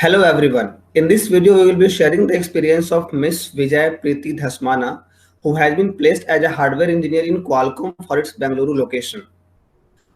Hello everyone. In this video, we will be sharing the experience of Miss Vijay Preeti Dhasmana, who has been placed as a hardware engineer in Qualcomm for its Bangalore location.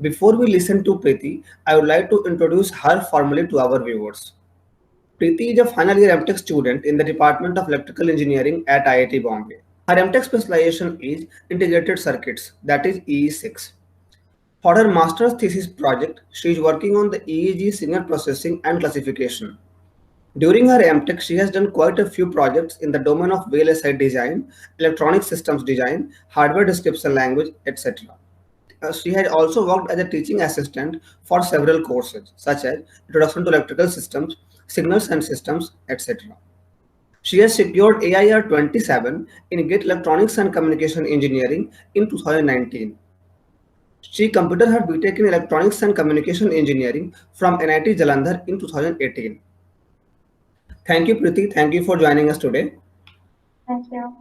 Before we listen to Preeti, I would like to introduce her formally to our viewers. Preeti is a final year MTech student in the Department of Electrical Engineering at IIT Bombay. Her MTech specialization is Integrated Circuits, that is EE6. For her master's thesis project, she is working on the EEG signal processing and classification. During her MTech, she has done quite a few projects in the domain of VLSI design, electronic systems design, hardware description language, etc. She has also worked as a teaching assistant for several courses, such as Introduction to Electrical Systems, Signals and Systems, etc. She has secured AIR 27 in GATE Electronics and Communication Engineering in 2019. She completed her BTech in Electronics and Communication Engineering from NIT Jalandhar in 2018. Thank you, Preeti. Thank you for joining us today. Thank you.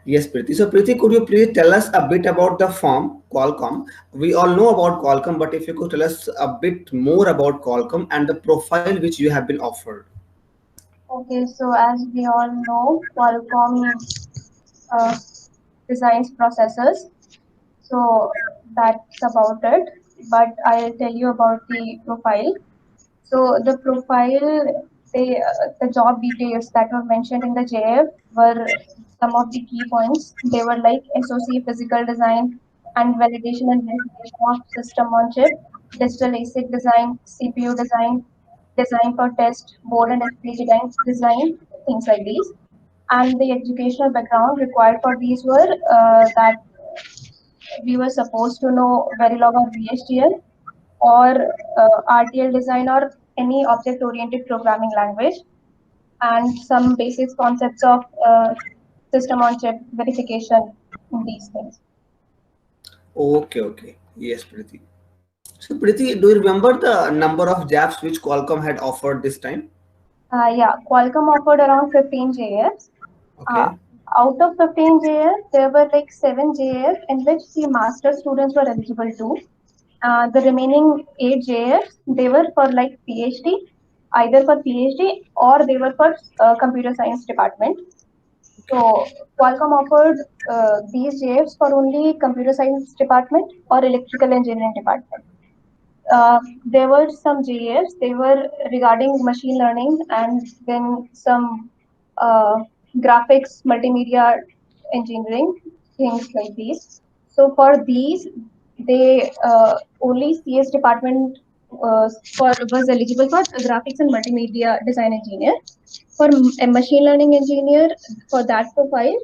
Yes, Preeti. So, Preeti, could you please tell us a bit about the firm Qualcomm? We all know about Qualcomm, but if you could tell us a bit more about Qualcomm and the profile which you have been offered. Okay, so as we all know, Qualcomm uh, designs processors. So that's about it. But I'll tell you about the profile. So the profile, the job details that were mentioned in the JF were some of the key points. They were like SOC physical design and validation and verification of system on chip, digital ASIC design, CPU design, design for test, board and display design, things like these. And the educational background required for these were that we were supposed to know Verilog or VHDL or RTL design or any object-oriented programming language, and some basic concepts of system-on-chip verification in these things. Okay. Yes, Preeti. So, Preeti, do you remember the number of jobs which Qualcomm had offered this time? Yeah, Qualcomm offered around 15 JFs. Uh, Okay. Out of 15 JFs, there were like 7 JFs in which the master students were eligible to. The remaining 8 JFs, they were for like PhD, either for PhD or they were for computer science department. So Qualcomm offered these JFs for only computer science department or electrical engineering department. There were some JFs, they were regarding machine learning and then some uh, graphics, multimedia engineering, things like these. So for these, they only CS department was eligible for graphics and multimedia design engineer. For a machine learning engineer, for that profile,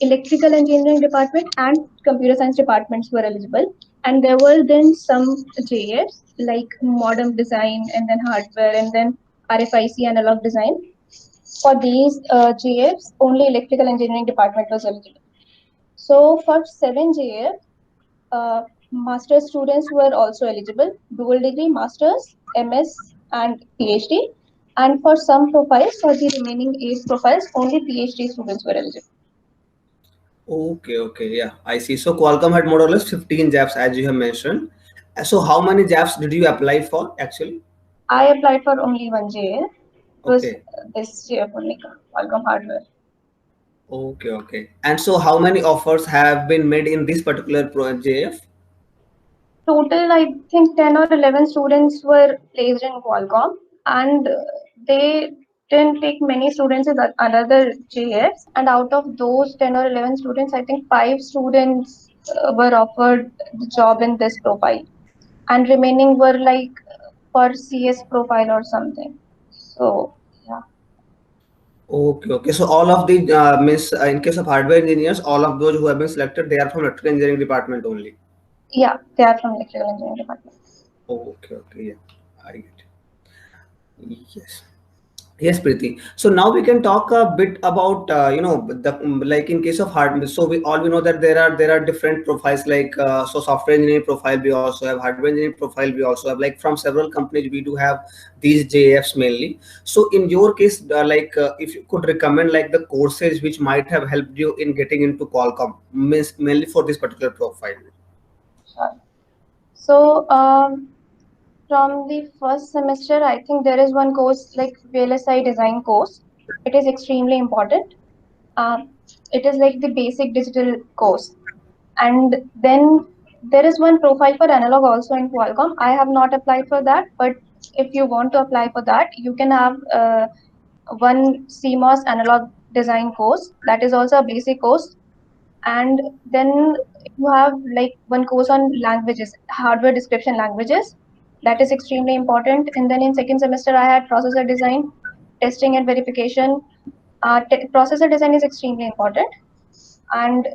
electrical engineering department and computer science departments were eligible. And there were then some JFs like modem design and then hardware and then RFIC analog design. For these JFs, only electrical engineering department was eligible. So for 7 JF, master students were also eligible, dual degree masters, MS and PhD. And for some profiles, for the remaining 8 profiles, only PhD students were eligible. Okay. Yeah, I see. So, Qualcomm had more or less 15 jobs as you have mentioned. So, how many jobs did you apply for actually? I applied for only 1 JF. It was Okay. this JF only, Qualcomm hardware. Okay. And so, how many offers have been made in this particular JF? Total, I think 10 or 11 students were placed in Qualcomm, and they didn't take many students in another JFs. And out of those 10 or 11 students, I think 5 students were offered the job in this profile, and remaining were like for CS profile or something. So, yeah. Okay. So, all of the means in case of hardware engineers, all of those who have been selected, they are from electrical engineering department only. Yeah, they are from electrical engineering department. Okay. Yeah, I get it. Yes. Yes, Preeti. So now we can talk a bit about the like in case of hardware. So we know that there are different profiles like so software engineering profile we also have, hardware engineering profile we also have. Like from several companies we do have these JFs mainly. So in your case, if you could recommend like the courses which might have helped you in getting into Qualcomm, means mainly for this particular profile. Sure. So, From the first semester, I think there is one course like VLSI design course. It is extremely important. Uh, it is like the basic digital course. And then there is one profile for analog also in Qualcomm. I have not applied for that, but if you want to apply for that, you can have one CMOS analog design course. That is also a basic course. And then you have like one course on languages, hardware description languages. That is extremely important. And then in second semester, I had processor design, testing and verification. Processor design is extremely important, and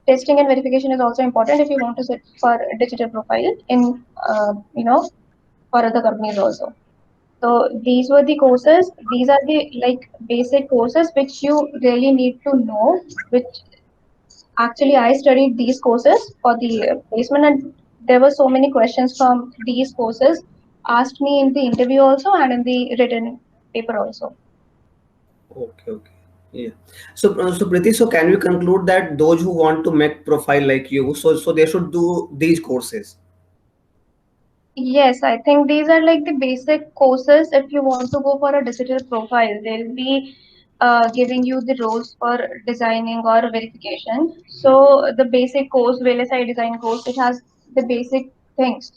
testing and verification is also important if you want to set for a digital profile in for other companies also. So these were the courses. These are the like basic courses which you really need to know. Which actually I studied these courses for the placement, and there were so many questions from these courses asked me in the interview also and in the written paper also. Okay, okay. Yeah. So Priti, so can we conclude that those who want to make profile like you, so they should do these courses? Yes, I think these are like the basic courses. If you want to go for a digital profile, they'll be giving you the roles for designing or verification. So the basic course, VLSI design course, it has the basic things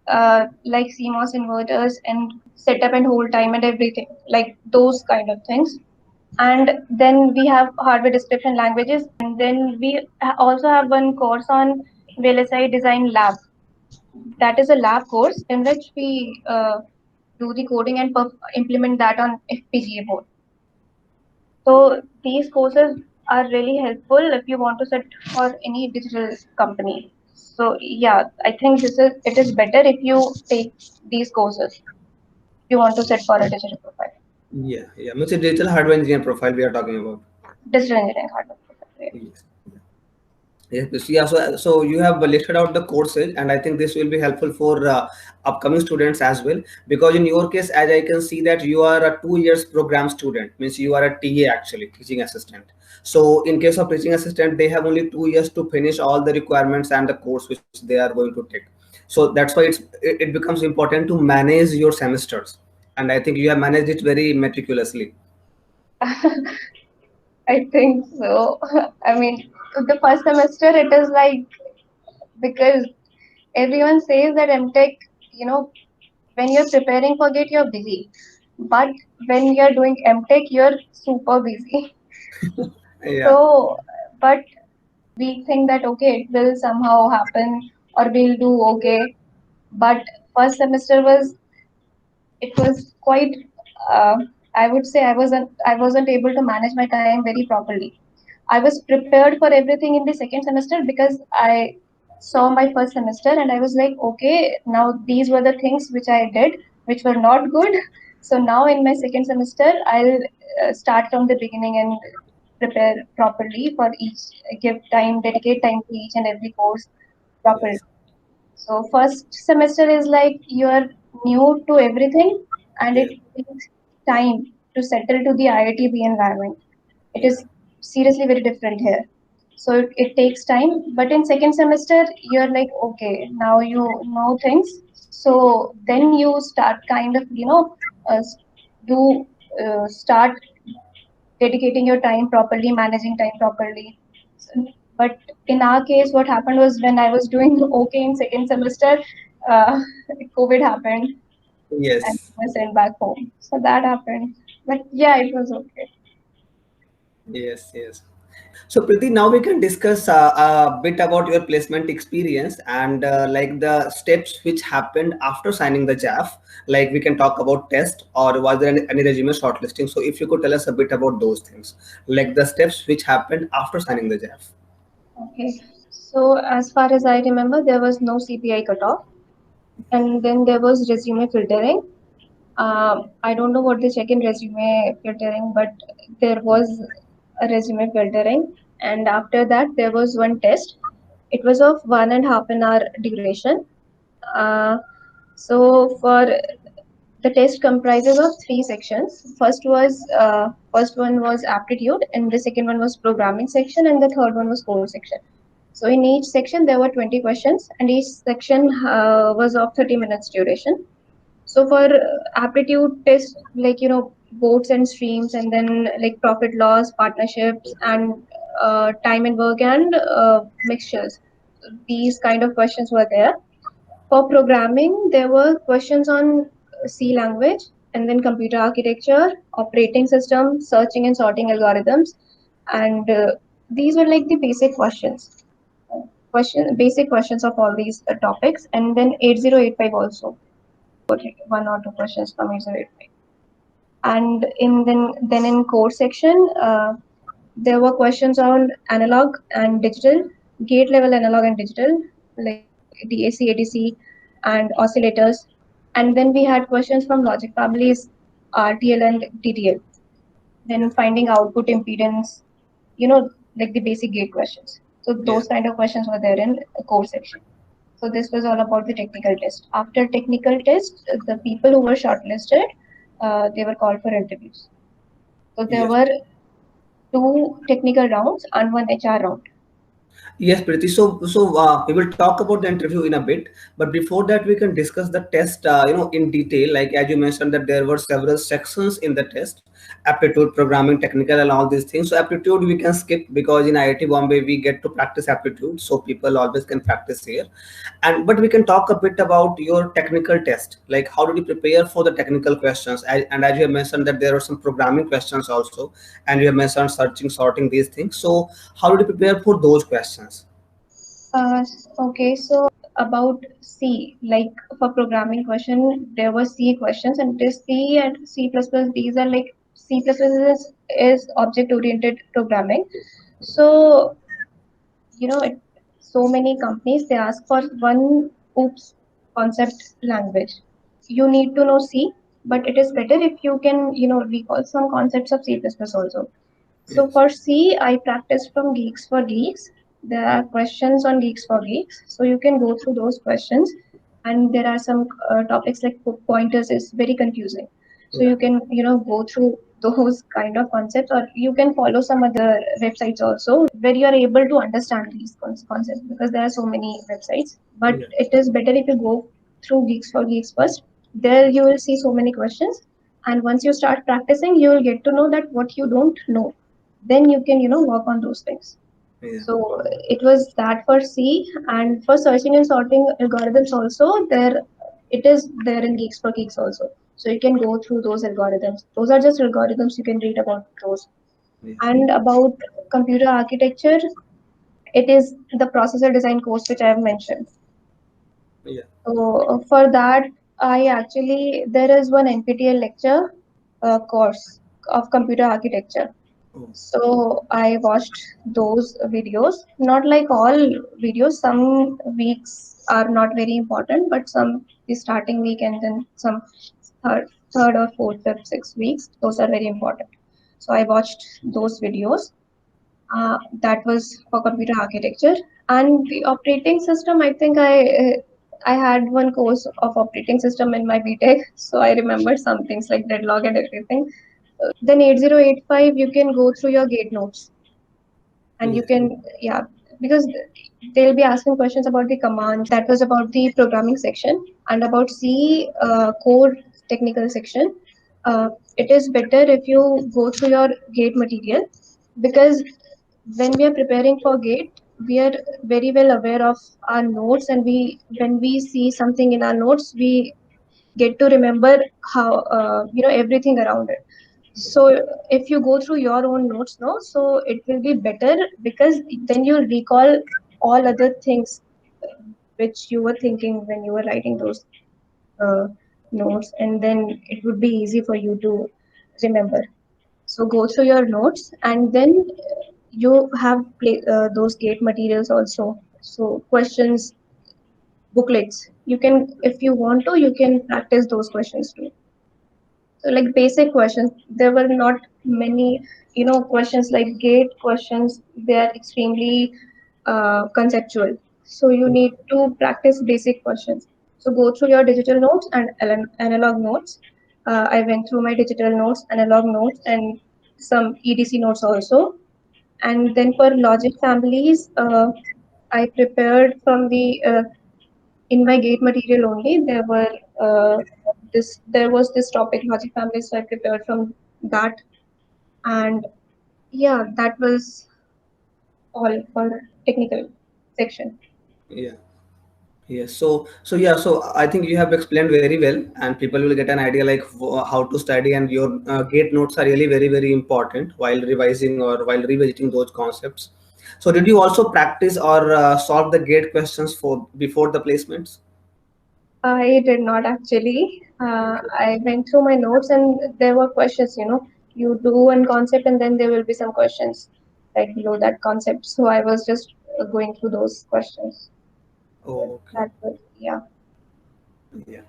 like CMOS inverters and setup and hold time and everything, like those kind of things. And then we have hardware description languages, and then we also have one course on VLSI design lab. That is a lab course in which we do the coding and implement that on FPGA board. So these courses are really helpful if you want to set for any digital company. So yeah, I think it is better if you take these courses if you want to set for a digital profile, Yeah, yeah. Means a digital hardware engineer profile we are talking about. digital engineering hardware profile. Yeah. Yes. Yes, yes. Yeah. So you have listed out the courses, and I think this will be helpful for upcoming students as well. Because in your case, as I can see that you are a 2 years program student, means you are a TA actually, teaching assistant. So in case of teaching assistant, they have only 2 years to finish all the requirements and the course which they are going to take. So that's why it becomes important to manage your semesters, and I think you have managed it very meticulously. I think so. I mean, the first semester it is like because everyone says that MTech, you know, when you're preparing for GATE, you're busy. But when you're doing MTech, you're super busy. Yeah. So, but we think that okay, it will somehow happen or we'll do okay. But first semester was quite. Uh, I would say I wasn't able to manage my time very properly. I was prepared for everything in the second semester because I saw my first semester and I was like, okay, now these were the things which I did, which were not good. So now in my second semester, I'll start from the beginning and prepare properly for each, give time, dedicate time to each and every course properly. Yes. So first semester is like you're new to everything and it Yeah. takes time to settle to the IITB environment. It Yeah. is seriously very different here. So it takes time, but in second semester you're like, okay, now you know things. So then you start kind of, do start dedicating your time properly, managing time properly. But in our case, what happened was when I was doing okay in second semester, uh, COVID happened and Yes. I was sent back home. So that happened. But yeah, it was okay. Yes, yes. So Priti, now we can discuss a bit about your placement experience and like the steps which happened after signing the JAF. Like we can talk about test or was there any resume shortlisting. So if you could tell us a bit about those things, like the steps which happened after signing the JAF. Okay. So as far as I remember, there was no CPI cutoff, and then there was resume filtering. I don't know what they check in resume filtering, but there was a resume filtering, and after that there was one test. It was of 1.5 an hour duration. Uh, so for the test comprises of three sections. First one was aptitude, and the second one was programming section, and the third one was core section. So in each section there were 20 questions, and each section was of 30 minutes duration. So for aptitude test, like boats and streams, and then like profit loss, partnerships, and time and work, and mixtures. These kind of questions were there. For programming, there were questions on C language, and then computer architecture, operating system, searching and sorting algorithms, and these were like the basic questions. Basic questions of all these topics, and then 8085 also, like one or two questions from 8085. And then in core section, there were questions on analog and digital, gate level analog and digital, like DAC, ADC, and oscillators. And then we had questions from logic families, RTL and TTL. Then finding output impedance, you know, like the basic gate questions. So Yeah. those kind of questions were there in the core section. So this was all about the technical test. After technical test, the people who were shortlisted, they were called for interviews. So there Yes. were two technical rounds and one HR round. Yes, Priti. So we will talk about the interview in a bit, but before that, we can discuss the test, in detail. Like as you mentioned that there were several sections in the test: aptitude, programming, technical, and all these things. So aptitude we can skip because in IIT Bombay we get to practice aptitude, so people always can practice here. And but we can talk a bit about your technical test. Like how did you prepare for the technical questions? And as you have mentioned that there are some programming questions also, and you have mentioned searching, sorting these things. So how did you prepare for those questions? Okay, so about C, like for programming question, there were C questions, and this C and C++, these are like C++ is object-oriented programming. So, so many companies, they ask for one OOPS concept language. You need to know C, but it is better if you can, recall some concepts of C++ also. So Yes. for C, I practiced from Geeks for Geeks. There are questions on Geeks for Geeks, so you can go through those questions. And there are some topics like pointers is very confusing. So Yeah. you can, go through those kind of concepts, or you can follow some other websites also where you are able to understand these concepts, because there are so many websites. But Yeah. it is better if you go through Geeks for Geeks first. There you will see so many questions, and once you start practicing, you will get to know that what you don't know, then you can work on those things. Yeah. So it was that for C. And for searching and sorting algorithms also, there it is there in Geeks for Geeks also, so you can go through those algorithms. Those are just algorithms, you can read about those. Yeah. And about computer architecture, it is the processor design course which I have mentioned. Yeah. So for that, I actually, there is one NPTEL lecture course of computer architecture. Oh. So I watched those videos, not like all videos. Some weeks are not very important, but some the starting week, and then some third or fourth, fifth, 6 weeks, those are very important. So I watched those videos. That was for computer architecture. And the operating system, I think I had one course of operating system in my BTech, so I remembered some things like deadlock and everything. Then 8085, you can go through your gate notes, and you Yeah. can, yeah, because they'll be asking questions about the commands. That was about the programming section. And about C core technical section, uh, it is better if you go through your gate material, because when we are preparing for gate, we are very well aware of our notes, and we when we see something in our notes, we get to remember how everything around it. So if you go through your own notes, no, so it will be better, because then you'll recall all other things which you were thinking when you were writing those uh, notes, and then it would be easy for you to remember. So go through your notes, and then you have those gate materials also. So questions, booklets. You can, if you want to, you can practice those questions too. So like basic questions, there were not many, questions like gate questions. They are extremely conceptual. So you need to practice basic questions. So go through your digital notes and analog notes. I went through my digital notes, analog notes, and some EDC notes also. And then for logic families, I prepared from the in my gate material only. There was this topic logic family, so I prepared from that, and yeah, that was all for technical section. Yeah. Yes. So I think you have explained very well, and people will get an idea like how to study, and your gate notes are really very, very important while revising or while revisiting those concepts. So did you also practice or solve the gate questions for before the placements? I did not actually. I went through my notes and there were questions, you do one concept and then there will be some questions right below that concept. So I was just going through those questions. Okay. That was, yeah. Yeah.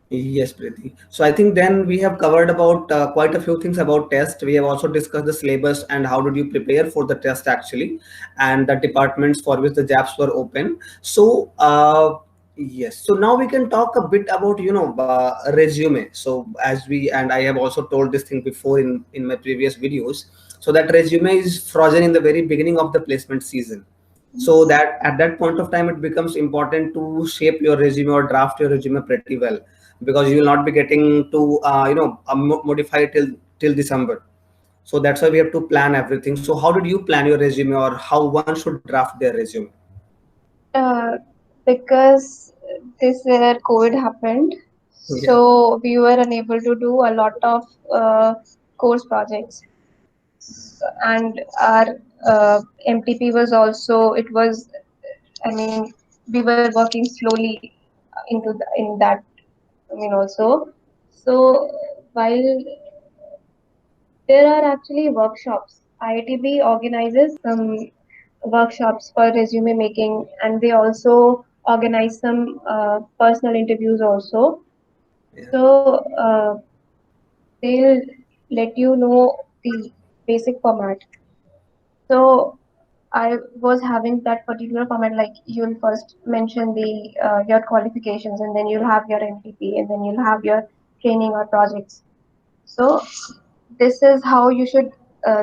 Yes, Preeti. So I think then we have covered about quite a few things about test. We have also discussed the syllabus and how did you prepare for the test actually, and the departments for which the jobs were open. So yes, so now we can talk a bit about resume. So as we and I have also told this thing before in my previous videos. So that resume is frozen in the very beginning of the placement season, so that at that point of time it becomes important to shape your resume or draft your resume pretty well, because you will not be getting to modify it till December. So that's why we have to plan everything. So how did you plan your resume, or how one should draft their resume? Uh, because this year COVID happened, Yeah. so we were unable to do a lot of course projects. And our MTP was also, I mean, we were working slowly in that, also. So while there are actually workshops, IITB organizes some workshops for resume making, and they also organize some personal interviews also. Yeah. So they'll let you know the basic format. So I was having that particular format, like you'll first mention the your qualifications, and then you'll have your MPP, and then you'll have your training or projects. So this is how you should.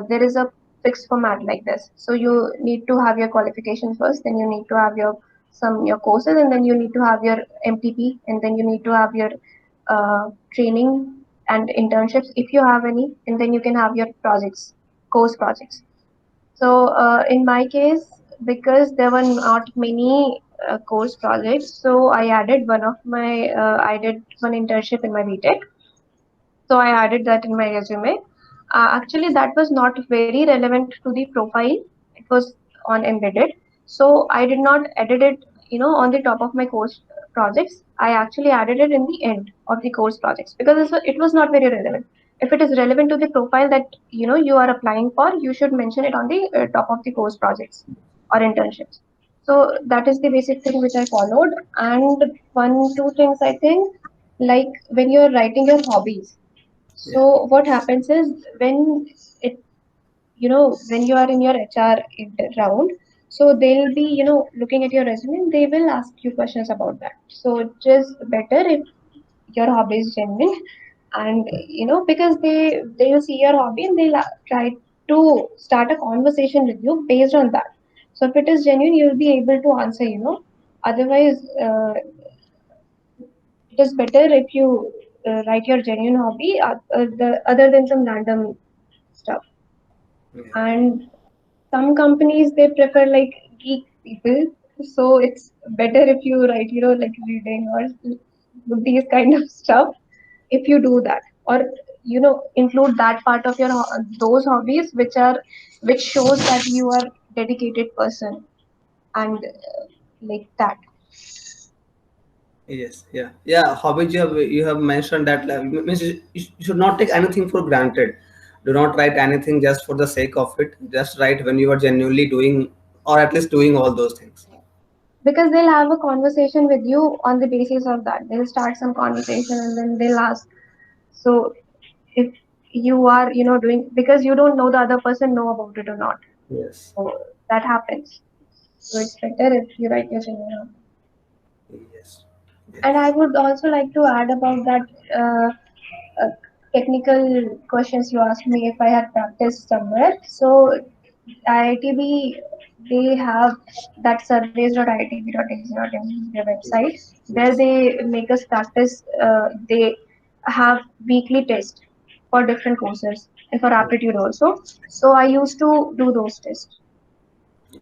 There is a fixed format like this. So you need to have your qualifications first, then you need to have your courses, and then you need to have your MTP, and then you need to have your training and internships if you have any, and then you can have your projects, course projects. So in my case, because there were not many course projects, so I did one internship in my BTech. So I added that in my resume. Actually, that was not very relevant to the profile. It was on embedded. So I did not edit it, on the top of my course projects. I actually added it in the end of the course projects because it was not very relevant. If it is relevant to the profile that you are applying for, you should mention it on the top of the course projects or internships. So that is the basic thing which I followed. And two things I think, like when you're writing your hobbies, Yeah. so what happens is when it, when you are in your HR round, so they'll be, looking at your resume and they will ask you questions about that. So it is better if your hobby is genuine, and because they will see your hobby and they'll try to start a conversation with you based on that. So if it is genuine, you'll be able to answer. Otherwise, it is better if you write your genuine hobby, other than some random stuff. Yeah. And some companies they prefer like geek people, so it's better if you write, like reading or these kind of stuff. If you do that, or include that part of your those hobbies which shows that you are dedicated person, and like that. Yes. Yeah. Yeah. Hobbies, you have mentioned that means you should not take anything for granted. Do not write anything just for the sake of it. Just write when you are genuinely doing, or at least doing all those things. Because they'll have a conversation with you on the basis of that. They'll start some conversation and then they'll ask. So if you are, doing, because you don't know the other person know about it or not. Yes. So that happens. So it's better if you write your seminar. Yes. And I Yes. would also like to add about that uh, technical questions you asked me if I had practiced somewhere. So IITB they have that surveys.itb.ac.in their website where Yes. they make us practice. They have weekly tests for different courses and for aptitude also. So I used to do those tests.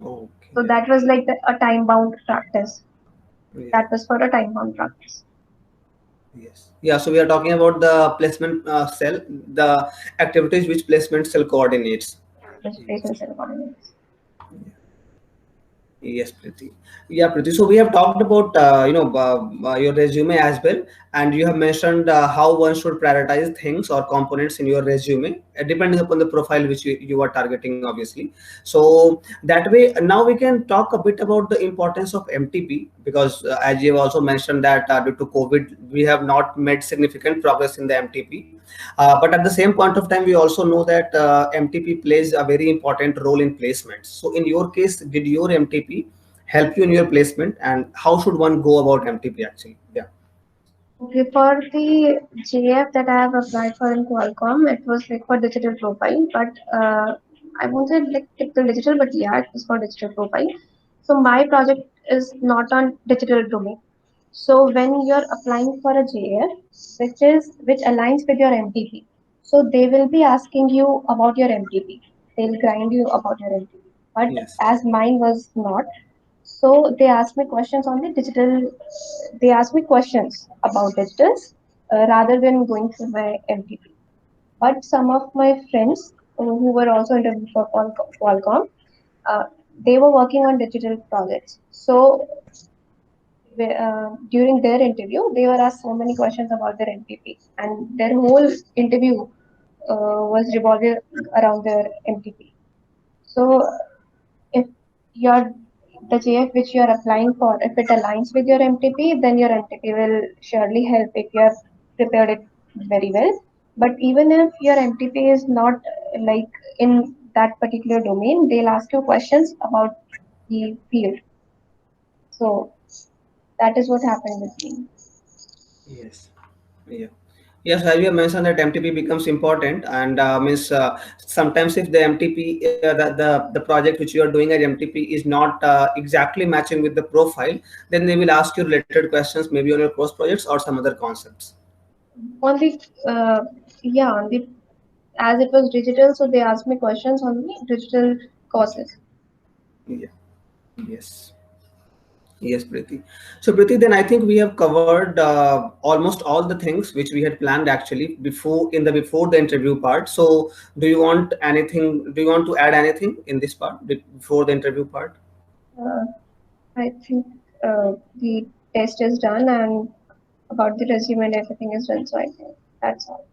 Okay. So Yeah. that was like a time bound practice. Yeah. That was for a time bound practice. Yes. Yeah. So we are talking about the placement cell, the activities which placement cell coordinates. Which Yes. placement cell coordinates. Yes, Priti. Yeah, Priti. So we have talked about your resume as well, and you have mentioned how one should prioritize things or components in your resume, depending upon the profile which you are targeting, obviously. So that way, now we can talk a bit about the importance of MTP, because as you have also mentioned that due to COVID, we have not made significant progress in the MTP. But at the same point of time, we also know that MTP plays a very important role in placements. So in your case, did your MTP help you in your placement, and how should one go about MTP actually? Yeah. Okay, for the JF that I have applied for in Qualcomm, it was like for digital profile, but I won't say like typical digital, but yeah, it was for digital profile. So my project is not on digital domain. So when you're applying for a JF, which aligns with your MTP, so they will be asking you about your MTP. They'll grind you about your MTP. But Yes. as mine was not, so they asked me questions on the digital. They asked me questions about digitals rather than going through my MTP. But some of my friends who were also interviewed for Qualcomm, uh, they were working on digital projects. So during their interview, they were asked so many questions about their MTP, and their whole interview was revolving around their MTP. So if your the JF which you are applying for, if it aligns with your MTP, then your MTP will surely help if you have prepared it very well. But even if your MTP is not like in that particular domain, they'll ask you questions about the field. So that is what happened with me. Yes. Yeah. Yes, as you have mentioned that MTP becomes important, and means sometimes if the MTP, the project which you are doing as MTP is not exactly matching with the profile, then they will ask you related questions, maybe on your cross projects or some other concepts. On the yeah, on the as it was digital, so they asked me questions on the digital courses. Yeah. Yes. Yes, Priti. So, Priti, then I think we have covered almost all the things which we had planned actually before the interview part. So, do you want anything? Do you want to add anything in this part before the interview part? Uh, I think the test is done and about the resume and everything is done. So I think that's all.